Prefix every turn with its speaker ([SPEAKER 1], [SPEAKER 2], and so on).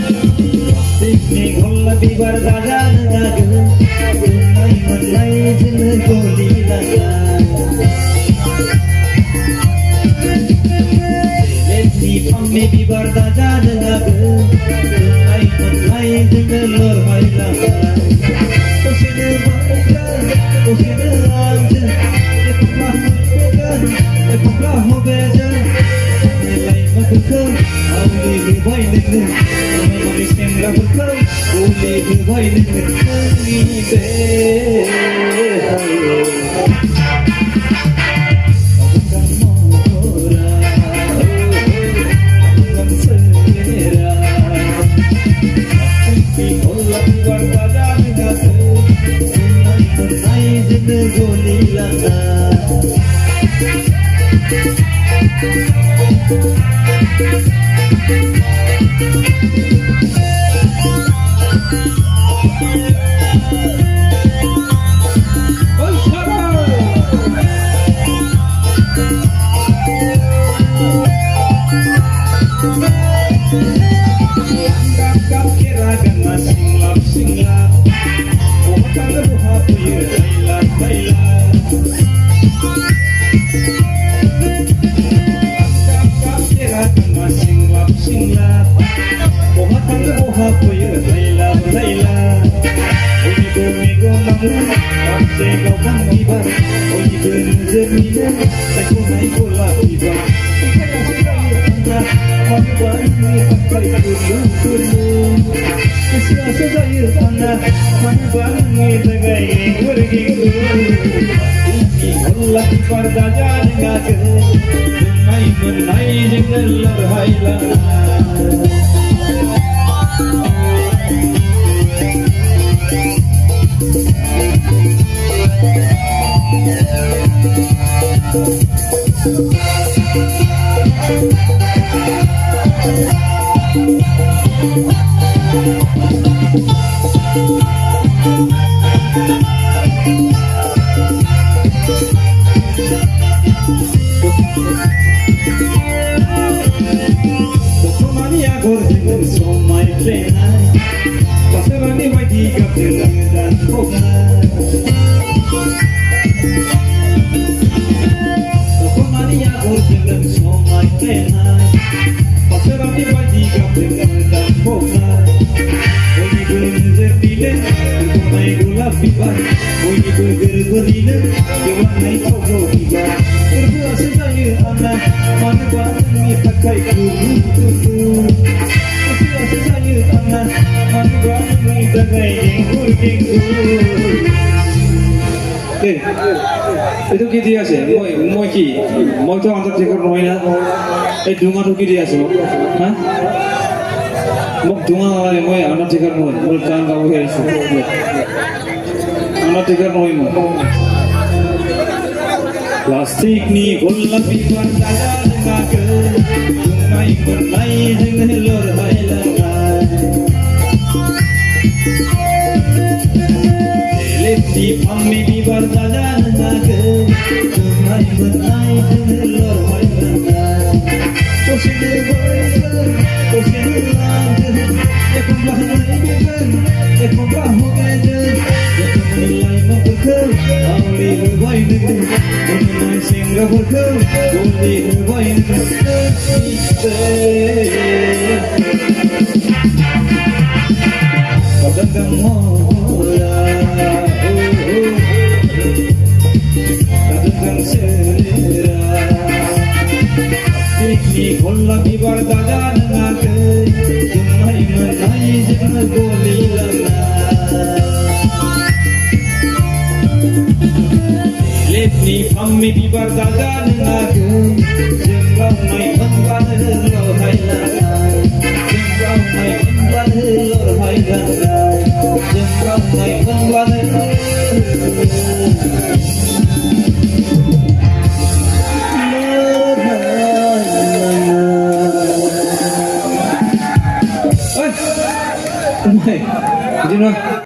[SPEAKER 1] देखने खोला बिबार दादान लागे नहीं मलाई दिल गोली लगा देखनी पम्मे बिबार दादान लागे नहीं मलाई दिल लोहाई लगा उसे आंच एकला हो बेजा लाई मत आउली भाई ने मेरी सेंगा बुका ओले भाई ने नी बे गोली लगा
[SPEAKER 2] itu কি দি আছে মই কি মই তো আন্ডারটেকার নই না এই ডুঙাটো কি দি আছে হ্যাঁ মোক ডুঙা নালাগে মই আন্ডারটেকার নই মই গান গাব আহিছো আন্ডারটেকার নই মই প্লাস্টিক নি গোলাপি পান দাদা লাগাকে ডুঙাই বলাই জং লর হাইলা Di pammi bibar dadan naga Tumai benai dengar hai naga Kosine boygan, kosine langan Ekon bahai began, ekon bahu began Ekon nilai mabukal, auli hubai negan Menai singga berkal, goli hubai negan Padagang mola देखनी खोला बिबार दादान लागे तुम्हारी मनाई जन गोली लगा लेपनी पम्मी बिबार दादान लागे जंगल में बंबान लो हाय लगा जंगल में बंबान लो हाय लगा जंगल में बंबान Hey, did you know?